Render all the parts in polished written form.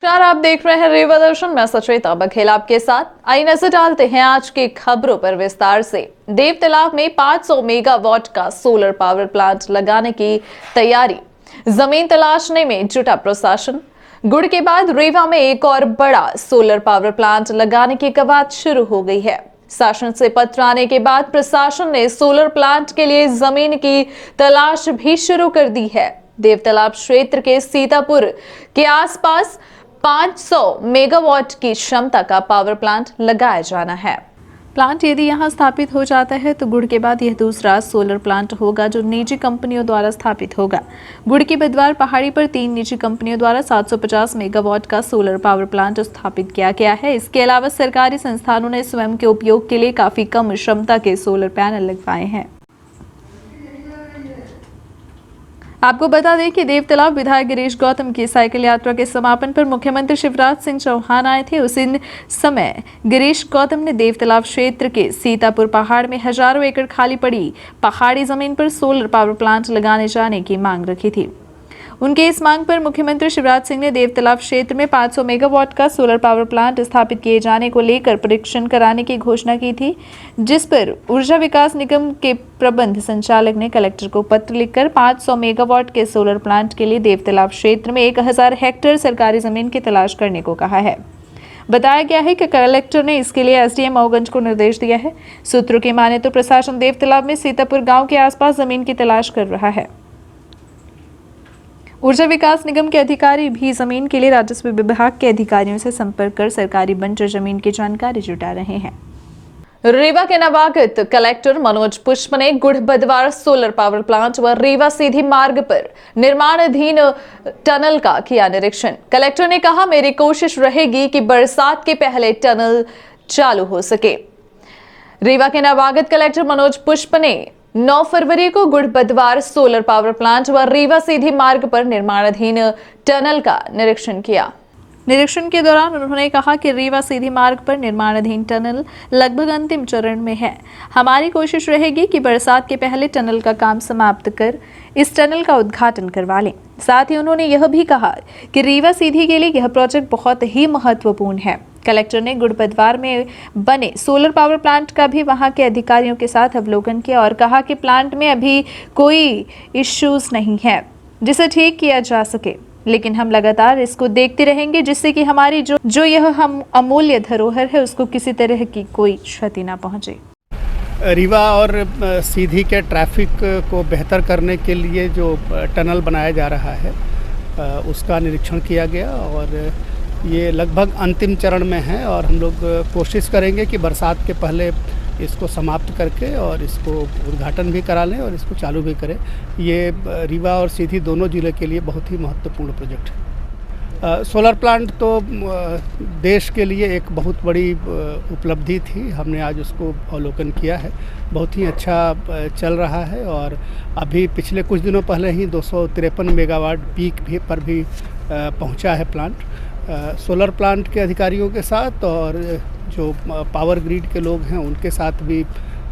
नमस्कार, आप देख रहे हैं रीवा दर्शन। मैं सचेता बघेल आपके साथ। आइए नजर डालते हैं आज की खबरों पर विस्तार से। देवतालाब में 500 मेगावाट का सोलर पावर प्लांट लगाने की तैयारी, जमीन तलाशने में जुटा प्रशासन। गुड़ के बाद रीवा में एक और बड़ा सोलर पावर प्लांट लगाने की कवायद शुरू हो गई है। शासन से पत्र आने के बाद प्रशासन ने सोलर प्लांट के लिए जमीन की तलाश भी शुरू कर दी है। देवतालाब क्षेत्र के सीतापुर के आसपास 500 मेगावाट की क्षमता का पावर प्लांट लगाया जाना है। प्लांट यदि यहां स्थापित हो जाता है तो गुड़ के बाद यह दूसरा सोलर प्लांट होगा जो निजी कंपनियों द्वारा स्थापित होगा। गुड़ की बदवार पहाड़ी पर 3 निजी कंपनियों द्वारा 750 मेगावाट का सोलर पावर प्लांट स्थापित किया गया है। इसके अलावा सरकारी संस्थानों ने स्वयं के उपयोग के लिए काफी कम क्षमता के सोलर पैनल लगवाए हैं। आपको बता दें कि देवतालाब विधायक गिरीश गौतम की साइकिल यात्रा के समापन पर मुख्यमंत्री शिवराज सिंह चौहान आए थे। उसी समय गिरीश गौतम ने देवतालाब क्षेत्र के सीतापुर पहाड़ में हजारों एकड़ खाली पड़ी पहाड़ी जमीन पर सोलर पावर प्लांट लगाने जाने की मांग रखी थी। उनके इस मांग पर मुख्यमंत्री शिवराज सिंह ने देवतालाब क्षेत्र में 500 मेगावाट का सोलर पावर प्लांट स्थापित किए जाने को लेकर परीक्षण कराने की घोषणा की थी, जिस पर ऊर्जा विकास निगम के प्रबंध संचालक ने कलेक्टर को पत्र लिखकर 500 मेगावाट के सोलर प्लांट के लिए देवतालाब क्षेत्र में 1000 हेक्टेयर सरकारी जमीन की तलाश करने को कहा है। बताया गया है कि कलेक्टर ने इसके लिए एसडीएम मऊगंज को निर्देश दिया है। सूत्रों की माने तो प्रशासन देवतालाब में सीतापुर गांव के आसपास जमीन की तलाश कर रहा है। ऊर्जा विकास निगम के अधिकारी भी जमीन के लिए राजस्व विभाग के अधिकारियों से संपर्क कर सरकारी बंजर जमीन की जानकारी जुटा रहे हैं। रीवा के नवागत कलेक्टर मनोज पुष्प ने गुड़ बदवार सोलर पावर प्लांट व रीवा सीधी मार्ग पर निर्माणाधीन टनल का किया निरीक्षण। कलेक्टर ने कहा, मेरी कोशिश रहेगी कि बरसात के पहले टनल चालू हो सके। रीवा के नवागत कलेक्टर मनोज पुष्प ने 9 फरवरी को गुड़ बदवार सोलर पावर प्लांट व रीवा सीधी मार्ग पर निर्माणाधीन टनल का निरीक्षण किया। निरीक्षण के दौरान उन्होंने कहा कि रीवा सीधी मार्ग पर निर्माणाधीन टनल लगभग अंतिम चरण में है। हमारी कोशिश रहेगी कि बरसात के पहले टनल का काम समाप्त कर इस टनल का उद्घाटन करवा लें। साथ ही उन्होंने यह भी कहा कि रीवा सीधी के लिए यह प्रोजेक्ट बहुत ही महत्वपूर्ण है। कलेक्टर ने गुड़ बदवार में बने सोलर पावर प्लांट का भी वहां के अधिकारियों के साथ अवलोकन किया और कहा कि प्लांट में अभी कोई इश्यूज नहीं है जिसे ठीक किया जा सके, लेकिन हम लगातार इसको देखते रहेंगे जिससे कि हमारी जो यह हम अमूल्य धरोहर है उसको किसी तरह की कोई क्षति ना पहुंचे। रीवा और सीधी के ट्रैफिक को बेहतर करने के लिए जो टनल बनाया जा रहा है उसका निरीक्षण किया गया और ये लगभग अंतिम चरण में है और हम लोग कोशिश करेंगे कि बरसात के पहले इसको समाप्त करके और इसको उद्घाटन भी करा लें और इसको चालू भी करें। ये रीवा और सीधी दोनों ज़िले के लिए बहुत ही महत्वपूर्ण प्रोजेक्ट है। सोलर प्लांट तो देश के लिए एक बहुत बड़ी उपलब्धि थी। हमने आज उसको अवलोकन किया है, बहुत ही अच्छा चल रहा है और अभी पिछले कुछ दिनों पहले ही 253 मेगावाट पीक पर भी पहुंचा है प्लांट। सोलर प्लांट के अधिकारियों के साथ और जो पावर ग्रिड के लोग हैं उनके साथ भी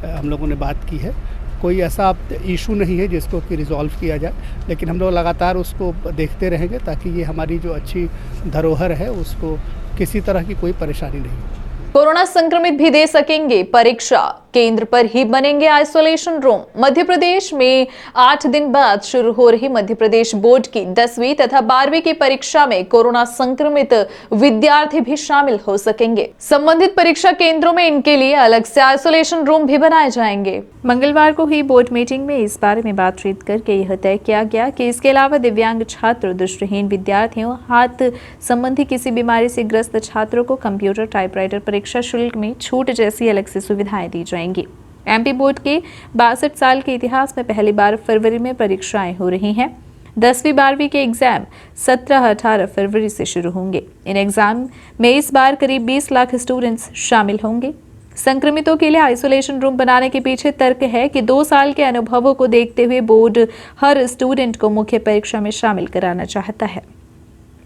हम लोगों ने बात की है। कोई ऐसा इशू नहीं है जिसको कि रिजॉल्व किया जाए, लेकिन हम लोग लगातार उसको देखते रहेंगे ताकि ये हमारी जो अच्छी धरोहर है उसको किसी तरह की कोई परेशानी नहीं हो। कोरोना संक्रमित भी दे सकेंगे परीक्षा, केंद्र पर ही बनेंगे आइसोलेशन रूम। मध्य प्रदेश में 8 दिन बाद शुरू हो रही मध्य प्रदेश बोर्ड की 10वीं तथा 12वीं की परीक्षा में कोरोना संक्रमित विद्यार्थी भी शामिल हो सकेंगे। संबंधित परीक्षा केंद्रों में इनके लिए अलग से आइसोलेशन रूम भी बनाए जाएंगे। मंगलवार को हुई बोर्ड मीटिंग में इस बारे में बातचीत करके यह तय किया गया कि इसके अलावा दिव्यांग छात्र, दृष्टिहीन विद्यार्थियों, हाथ संबंधी किसी बीमारी से ग्रस्त छात्रों को कंप्यूटर, टाइपराइटर परीक्षा शुल्क में छूट जैसी अलग से सुविधाएं दी जाएंगी। एमपी बोर्ड के 62 साल के इतिहास में पहली बार फरवरी में परीक्षाएं हो रही हैं। 10वीं 12वीं के एग्जाम 17-18 फरवरी से शुरू होंगे। इन एग्जाम में इस बार करीब 20 लाख स्टूडेंट्स शामिल होंगे। संक्रमितों के लिए आइसोलेशन रूम बनाने के पीछे तर्क है कि 2 साल के अनुभवों को देखते हुए बोर्ड हर स्टूडेंट को मुख्य परीक्षा में शामिल कराना चाहता है।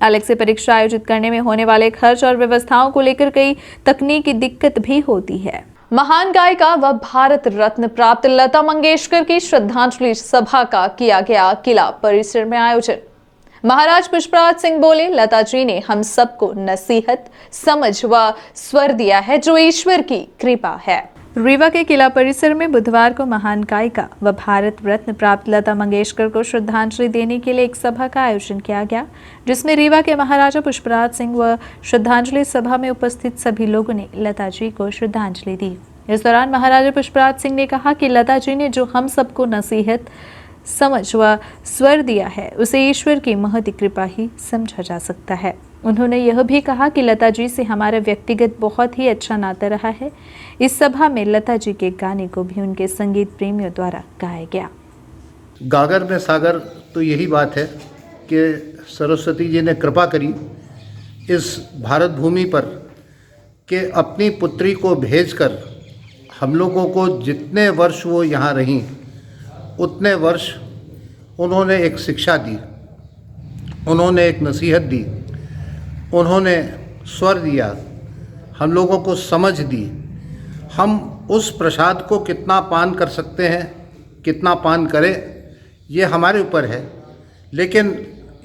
अलग से परीक्षा आयोजित करने में होने वाले खर्च और व्यवस्थाओं को लेकर कई तकनीकी दिक्कत भी होती है। महान गायिका व भारत रत्न प्राप्त लता मंगेशकर की श्रद्धांजलि सभा का किया गया किला परिसर में आयोजन। महाराज पुष्पराज सिंह बोले, लता जी ने हम सबको नसीहत, समझ व स्वर दिया है जो ईश्वर की कृपा है। रीवा के किला परिसर में बुधवार को महान गायिका व भारत रत्न प्राप्त लता मंगेशकर को श्रद्धांजलि देने के लिए एक सभा का आयोजन किया गया, जिसमें रीवा के महाराजा पुष्पराज सिंह व श्रद्धांजलि सभा में उपस्थित सभी लोगों ने लता जी को श्रद्धांजलि दी। इस दौरान महाराजा पुष्पराज सिंह ने कहा कि लता जी ने जो हम सबको नसीहत, समझ व स्वर दिया है उसे ईश्वर की महती कृपा ही समझा जा सकता है। उन्होंने यह भी कहा कि लता जी से हमारा व्यक्तिगत बहुत ही अच्छा नाता रहा है। इस सभा में लता जी के गाने को भी उनके संगीत प्रेमियों द्वारा गाया गया। गागर में सागर, तो यही बात है कि सरस्वती जी ने कृपा करी इस भारत भूमि पर कि अपनी पुत्री को भेजकर हम लोगों को जितने वर्ष वो यहाँ रहीं उतने वर्ष उन्होंने एक शिक्षा दी, उन्होंने एक नसीहत दी, उन्होंने स्वर दिया, हम लोगों को समझ दी। हम उस प्रसाद को कितना पान कर सकते हैं, कितना पान करें, ये हमारे ऊपर है, लेकिन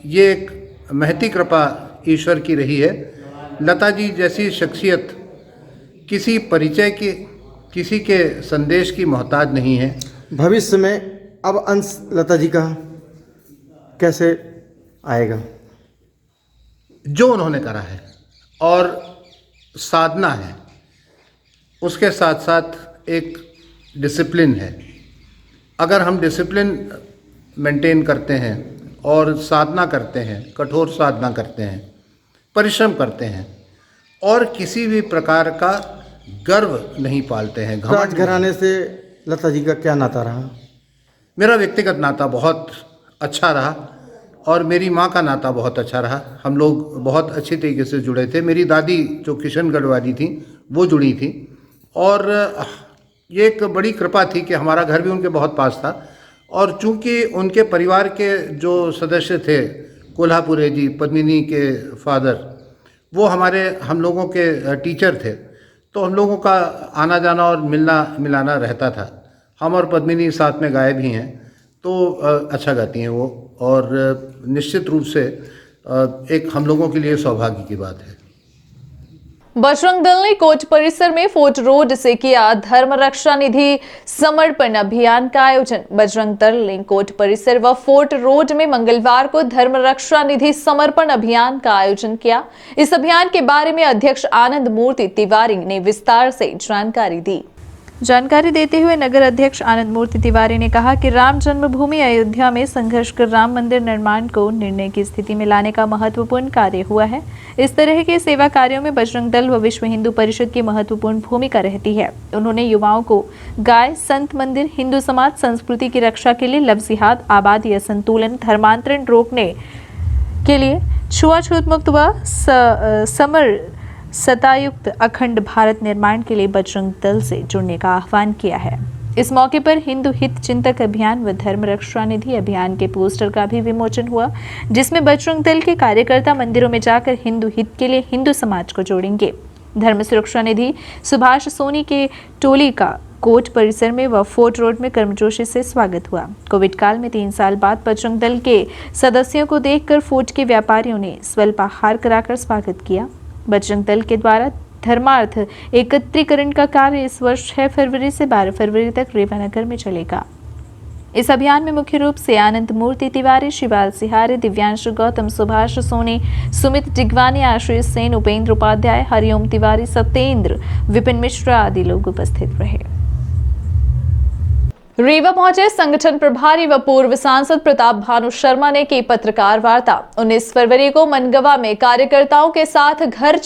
ये एक महती कृपा ईश्वर की रही है। लता जी जैसी शख्सियत किसी परिचय की, किसी के संदेश की मोहताज नहीं है। भविष्य में अब अंश लता जी का कैसे आएगा? जो उन्होंने करा है और साधना है, उसके साथ साथ एक डिसिप्लिन है। अगर हम डिसिप्लिन मेंटेन करते हैं और साधना करते हैं, कठोर साधना करते हैं, परिश्रम करते हैं और किसी भी प्रकार का गर्व नहीं पालते हैं, राजघराने से लता जी का क्या नाता रहा? मेरा व्यक्तिगत नाता बहुत अच्छा रहा और मेरी माँ का नाता बहुत अच्छा रहा। हम लोग बहुत अच्छी तरीके से जुड़े थे। मेरी दादी जो किशनगढ़ वाली थी वो जुड़ी थी और ये एक बड़ी कृपा थी कि हमारा घर भी उनके बहुत पास था। और चूंकि उनके परिवार के जो सदस्य थे, कोल्हापुरे जी, पद्मिनी के फादर, वो हम लोगों के टीचर थे, तो हम लोगों का आना जाना और मिलना मिलाना रहता था। हम और पद्मिनी साथ में गाए भी हैं, तो अच्छा गाती हैं वो, और निश्चित रूप से एक हम लोगों के लिए सौभाग्य की बात है। बजरंग दल ने कोर्ट परिसर में फोर्ट रोड से किया धर्म रक्षा निधि समर्पण अभियान का आयोजन। बजरंग दल ने कोर्ट परिसर व फोर्ट रोड में मंगलवार को धर्म रक्षा निधि समर्पण अभियान का आयोजन किया। इस अभियान के बारे में अध्यक्ष आनंद मूर्ति तिवारी ने विस्तार से जानकारी दी। जानकारी देते हुए नगर अध्यक्ष आनंद मूर्ति तिवारी ने कहा कि राम जन्मभूमि अयोध्या में संघर्ष कर राम मंदिर निर्माण को निर्णय की स्थिति में लाने का महत्वपूर्ण कार्य हुआ है। इस तरह के सेवा कार्यों में बजरंग दल व विश्व हिंदू परिषद की महत्वपूर्ण भूमिका रहती है। उन्होंने युवाओं को गाय, संत मंदिर, हिंदू समाज संस्कृति की रक्षा के लिए लव जिहाद, आबादी असंतुलन, धर्मांतरण रोकने के लिए छुआछूत मुक्त व सतायुक्त अखंड भारत निर्माण के लिए बजरंग दल से जुड़ने का आह्वान किया है। इस मौके पर हिंदू हित चिंतक अभियान व धर्म रक्षा निधि अभियान के पोस्टर का भी विमोचन हुआ, जिसमें बजरंग दल के कार्यकर्ता मंदिरों में जाकर हिंदू हित के लिए हिंदू समाज को जोड़ेंगे। धर्म सुरक्षा निधि सुभाष सोनी के टोली का कोर्ट परिसर में व फोर्ट रोड में गर्मजोशी से स्वागत हुआ। कोविड काल में 3 साल बाद बजरंग दल के सदस्यों को देखकर फोर्ट के व्यापारियों ने स्वल्पाहार कराकर स्वागत किया। बजरंग दल के द्वारा धर्मार्थ एकत्रीकरण का कार्य इस वर्ष 6 फरवरी से 12 फरवरी तक रीवा नगर में चलेगा। इस अभियान में मुख्य रूप से आनंद मूर्ति तिवारी, शिवाल सिहारे, दिव्यांश गौतम, सुभाष सोनी, सुमित डिगवानी, आशीष सेन, उपेंद्र उपाध्याय, हरिओम तिवारी, सत्येंद्र, विपिन मिश्रा आदि लोग उपस्थित रहे। रीवा पहुंचे संगठन प्रभारी व पूर्व सांसद प्रताप भानु शर्मा ने की पत्रकार वार्ता। 19 फरवरी को मनगवा में कार्यकर्ताओं के साथ घर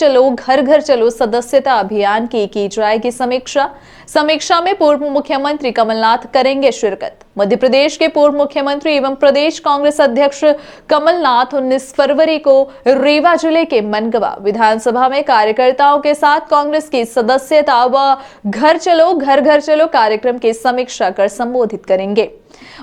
घर चलो सदस्यता अभियान की जाएगी समीक्षा में पूर्व मुख्यमंत्री कमलनाथ करेंगे शिरकत। मध्य प्रदेश के पूर्व मुख्यमंत्री एवं प्रदेश कांग्रेस अध्यक्ष कमलनाथ 19 फरवरी को रीवा जिले के मनगवा विधानसभा में कार्यकर्ताओं के साथ कांग्रेस की सदस्यता व घर चलो कार्यक्रम की समीक्षा कर संबोधित करेंगे।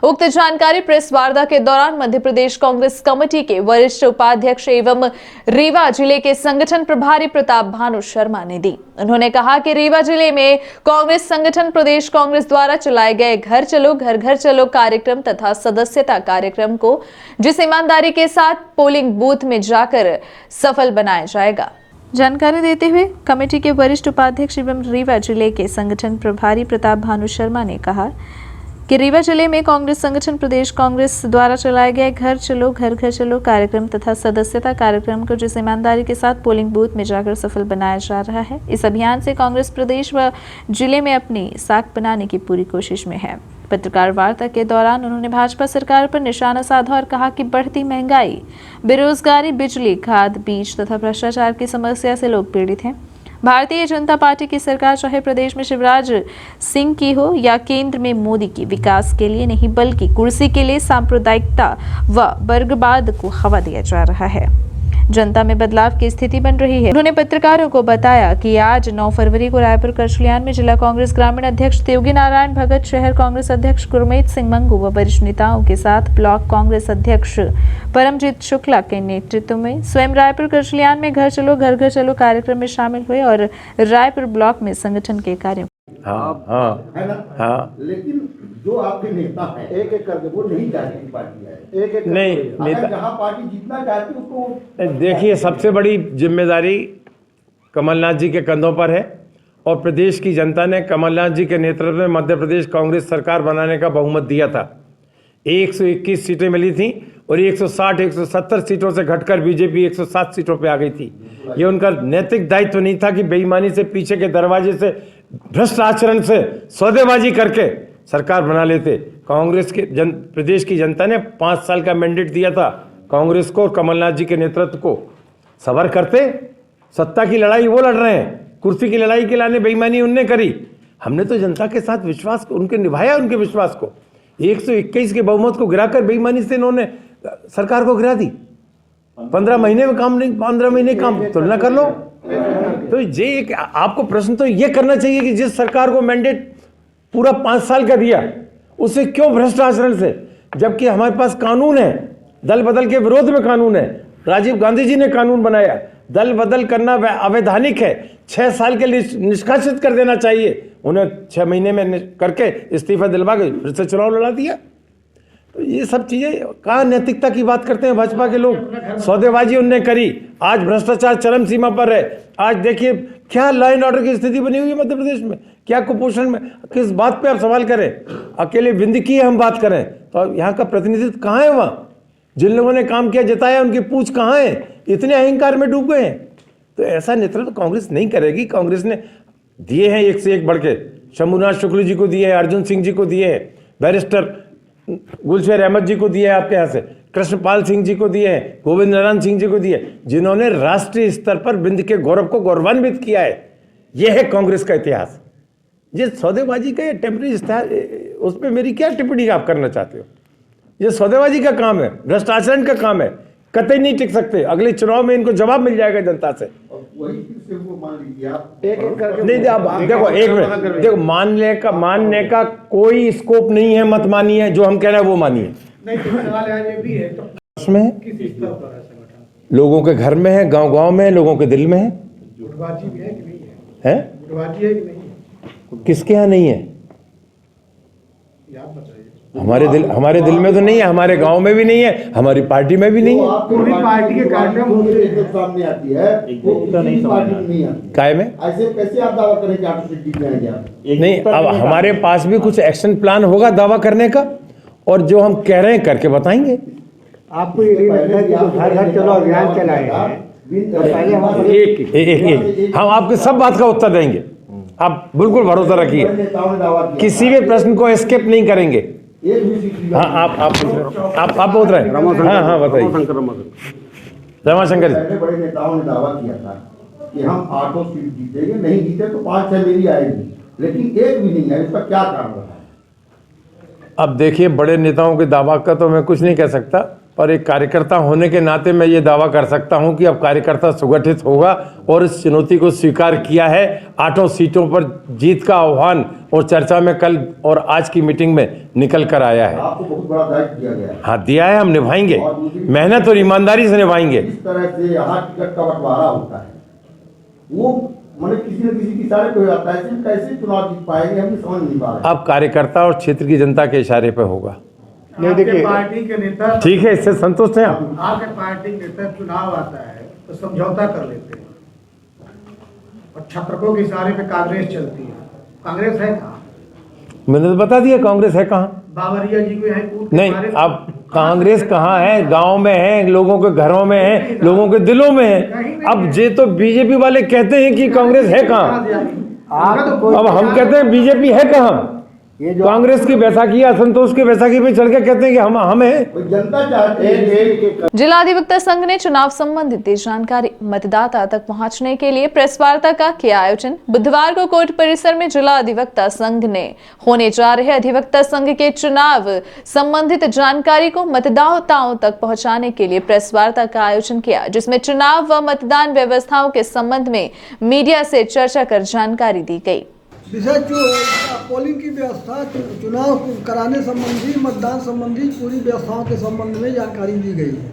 उक्त जानकारी प्रेस वार्ता के दौरान मध्य प्रदेश कांग्रेस कमेटी के वरिष्ठ उपाध्यक्ष एवं रीवा जिले के संगठन प्रभारी प्रताप भानु शर्मा ने दी। उन्होंने कहा कि रीवा जिले में कांग्रेस संगठन प्रदेश कांग्रेस द्वारा चलाए गए घर चलो घर घर चलो कार्यक्रम तथा सदस्यता कार्यक्रम को जिस ईमानदारी के साथ पोलिंग बूथ में जाकर सफल बनाया जाएगा। जानकारी देते हुए कमेटी के वरिष्ठ उपाध्यक्ष एवं रीवा जिले के संगठन प्रभारी प्रताप भानु शर्मा ने कहा कि रीवा जिले में कांग्रेस संगठन प्रदेश कांग्रेस द्वारा चलाए गए घर घर चलो कार्यक्रम तथा सदस्यता कार्यक्रम को जिस ईमानदारी के साथ पोलिंग बूथ में जाकर सफल बनाया जा रहा है, इस अभियान से कांग्रेस प्रदेश व जिले में अपनी साख बनाने की पूरी कोशिश में है। पत्रकार वार्ता के दौरान उन्होंने भाजपा सरकार पर निशाना साधा और कहा कि बढ़ती महंगाई, बेरोजगारी, बिजली, खाद, बीज तथा भ्रष्टाचार की समस्या से लोग पीड़ित हैं। भारतीय जनता पार्टी की सरकार चाहे प्रदेश में शिवराज सिंह की हो या केंद्र में मोदी की, विकास के लिए नहीं बल्कि कुर्सी के लिए सांप्रदायिकता व वर्गवाद को हवा दिया जा रहा है। जनता में बदलाव की स्थिति बन रही है। उन्होंने पत्रकारों को बताया कि आज 9 फरवरी को रायपुर करछलियान में जिला कांग्रेस ग्रामीण अध्यक्ष योगी नारायण भगत, शहर कांग्रेस अध्यक्ष गुरमीत सिंह मंगू व वरिष्ठ नेताओं के साथ ब्लॉक कांग्रेस अध्यक्ष परमजीत शुक्ला के नेतृत्व में स्वयं रायपुर करछलियान में घर चलो कार्यक्रम में शामिल हुए और रायपुर ब्लॉक में संगठन के कार्यों हाँ। लेकिन जो आपके नेता हैं एक करके वो नहीं चाहती पार्टी है, एक नहीं नेता जहाँ पार्टी जीतना चाहती है उसको। देखिए, सबसे बड़ी जिम्मेदारी कमलनाथ जी के कंधों पर है और प्रदेश की जनता ने कमलनाथ जी के नेतृत्व में मध्य प्रदेश कांग्रेस सरकार बनाने का बहुमत दिया था। 121 सीटें मिली थी और 160-170 सीटों से घटकर बीजेपी 107 सीटों पे आ गई थी। ये उनका नैतिक दायित्व नहीं था कि बेईमानी से, पीछे के दरवाजे से, भ्रष्ट आचरण से, सौदेबाजी करके सरकार बना लेते। कांग्रेस के प्रदेश की जनता ने 5 साल का मैंडेट दिया था कांग्रेस को और कमलनाथ जी के नेतृत्व को। सबर करते, सत्ता की लड़ाई वो लड़ रहे हैं, कुर्सी की लड़ाई के लाने बेईमानी उनने करी। हमने तो जनता के साथ विश्वास उनके निभाया, उनके विश्वास को। 121 के बहुमत को गिराकर बेईमानी से इन्होंने सरकार को गिरा दी। 15 महीने में काम नहीं, 15 महीने काम तुलना कर लो। तो ये आपको प्रश्न तो ये करना चाहिए कि जिस सरकार को मैंडेट पूरा 5 साल का दिया, उससे क्यों भ्रष्ट आचरण से, जबकि हमारे पास कानून है, दल बदल के विरोध में कानून है। राजीव गांधी जी ने कानून बनाया, दल बदल करना अवैधानिक है, 6 साल के लिए निष्कासित कर देना चाहिए। उन्हें 6 महीने में करके इस्तीफा दिलवा के फिर से चुनाव लड़ा दिया। तो ये सब चीजें कहाँ नैतिकता की बात करते हैं भाजपा के लोग। सौदेबाजी उनने करी, आज भ्रष्टाचार चरम सीमा पर है। आज देखिए क्या लॉ एंड ऑर्डर की स्थिति बनी हुई है मध्य प्रदेश में, क्या कुपोषण में, किस बात पे आप सवाल करें। अकेले विंध्य की हम बात करें तो यहाँ का प्रतिनिधित्व कहाँ है? वहाँ जिन लोगों ने काम किया, जताया, उनकी पूछ कहाँ है? इतने अहंकार में डूब गए हैं। तो ऐसा नेतृत्व कांग्रेस नहीं करेगी। कांग्रेस ने दिए हैं एक से एक बढ़ के, शंभुनाथ शुक्ल जी को दिए हैं, अर्जुन सिंह जी को दिए हैं, बैरिस्टर गुलशेर अहमद जी को दिए हैं, आपके यहाँ से कृष्णपाल सिंह जी को दिए हैं, गोविंद नारायण सिंह जी को दिए, जिन्होंने राष्ट्रीय स्तर पर विंध्य के गौरव को गौरवान्वित किया है। यह है कांग्रेस का इतिहास। ये सौदेबाजी का, ये टेम्परेरी उस पर मेरी क्या टिप्पणी आप करना चाहते हो? ये सौदेबाजी का काम है, भ्रष्ट आचरण का काम है, कतई नहीं टिक सकते। अगले चुनाव में इनको जवाब मिल जाएगा जनता से। वही से वो मान लीजिए आप नहीं, आप देखो, एक मिनट देखो, मानने का कोई स्कोप नहीं है। मत मानिए, जो हम कह रहे हैं वो मानिए। लोगों के घर में है, गांव में है, लोगों के दिल में है। किसके यहाँ नहीं है? हमारे दिल में तो नहीं है, हमारे गांव में भी नहीं है, हमारी पार्टी में भी नहीं है। पूरी पार्टी के कार्यक्रम सामने आती है, वो नहीं पार्टी आती। काय में ऐसे कैसे आप दावा करें कि 8 सीट जीत जाएंगे आप? नहीं, अब हमारे पास भी कुछ एक्शन प्लान होगा दावा करने का, और जो हम कह रहे हैं करके बताएंगे आपको। ये लगता है कि जो घर घर चलो अभियान चलाए हैं, तो पहले हम आपके सब बात का उत्तर देंगे। आप बिल्कुल भरोसा रखिए, किसी भी प्रश्न को एस्केप नहीं करेंगे। हाँ, आप बोल रहे हैं। हाँ, बताइए। रमाशंकर जी, बड़े नेताओं ने दावा किया था कि हम 8 सीट जीतेंगे, नहीं जीते तो 5-6 मेरी आएगी, लेकिन एक भी नहीं है। इसका क्या कारण रहा? अब देखिए, बड़े नेताओं के दावा का तो मैं कुछ नहीं कह सकता, पर एक कार्यकर्ता होने के नाते मैं ये दावा कर सकता हूं कि अब कार्यकर्ता सुगठित होगा और इस चुनौती को स्वीकार किया है। 8 सीटों पर जीत का आह्वान और चर्चा में कल और आज की मीटिंग में निकल कर आया है। आपको बहुत बड़ा दायित्व दिया गया है। हाँ दिया है, हम निभाएंगे, मेहनत और ईमानदारी से निभाएंगे। इस तरह से यहाँ टिकट का बंटवारा होता है, वो मतलब किसी न किसी के इशारे पे हो जाता है, इसमें कैसे चुनाव जीत पाएंगे हम समझ नहीं पा रहे। अब कार्यकर्ता और क्षेत्र की जनता के इशारे पे होगा। नहीं देखिए, पार्टी के नेता, ठीक है, इससे संतुष्ट हैं आप? आपके पार्टी के नेता चुनाव आता है तो समझौता कर लेते हैं और छत्रकों के इशारे पे कांग्रेस चलती है। कांग्रेस है कहाँ? मैंने तो बता दिया कांग्रेस है कहाँ। बावरिया जी को यहाँ कूद के नहीं, मारे। अब कांग्रेस कहाँ है? गांव में है, लोगों के घरों में है, लोगों के दिलों में है। अब ये तो बीजेपी वाले कहते हैं कि कांग्रेस है कहाँ। अब हम कहते हैं बीजेपी है कहाँ। ये जो कांग्रेस की बैसाखी, असंतोष की बैसाखी पे चढ़ के कहते हैं कि हम हैं। कोई जनता चाहती है जिला अधिवक्ता संघ ने चुनाव संबंधित जानकारी मतदाता तक पहुंचने के लिए प्रेस वार्ता का किया आयोजन। बुधवार को कोर्ट परिसर में जिला अधिवक्ता संघ ने होने जा रहे अधिवक्ता संघ के चुनाव संबंधित जानकारी को मतदाताओं तक पहुंचाने के लिए प्रेस वार्ता का आयोजन किया, जिसमें चुनाव व मतदान व्यवस्थाओं के संबंध में मीडिया से चर्चा कर जानकारी दी गई। विषय जो पोलिंग की व्यवस्था, चुनाव कराने संबंधी, मतदान संबंधी पूरी व्यवस्थाओं के संबंध में जानकारी दी गई है,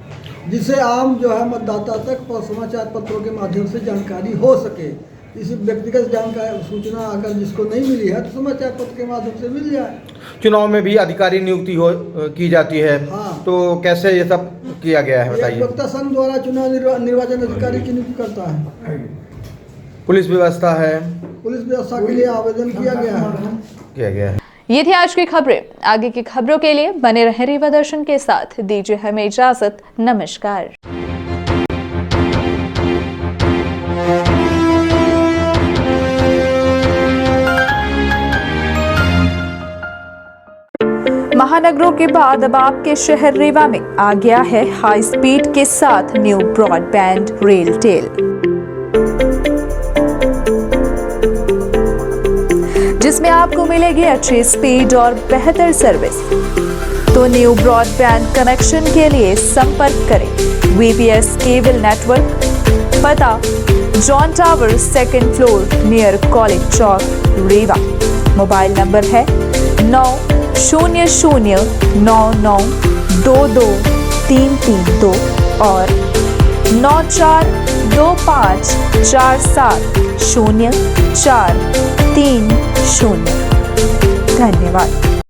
जिससे आम जो है मतदाता तक समाचार पत्रों के माध्यम से जानकारी हो सके। इस व्यक्तिगत जानकारी सूचना अगर जिसको नहीं मिली है तो समाचार पत्र के माध्यम से मिल जाए। चुनाव में भी अधिकारी नियुक्ति की जाती है। हाँ। तो कैसे ये सब किया गया है बताइए। अधिवक्ता संघ द्वारा चुनाव निर्वाचन अधिकारी की नियुक्ति करता है। पुलिस व्यवस्था है, पुलिस व्यवस्था के लिए आवेदन किया गया है। ये थी आज की खबरें। आगे की खबरों के लिए बने रहें रीवा दर्शन के साथ। दीजिए हमें इजाजत। नमस्कार। महानगरों के बाद अब आपके शहर रीवा में आ गया है हाई स्पीड के साथ न्यू ब्रॉडबैंड रेल टेल, जिसमें आपको मिलेगी अच्छी स्पीड और बेहतर सर्विस। तो न्यू ब्रॉडबैंड कनेक्शन के लिए संपर्क करें VPS केबल नेटवर्क, पता John tower 2nd floor near college Chowk Rewa. Mobile number है 9000992232 और 9425470430। धन्यवाद।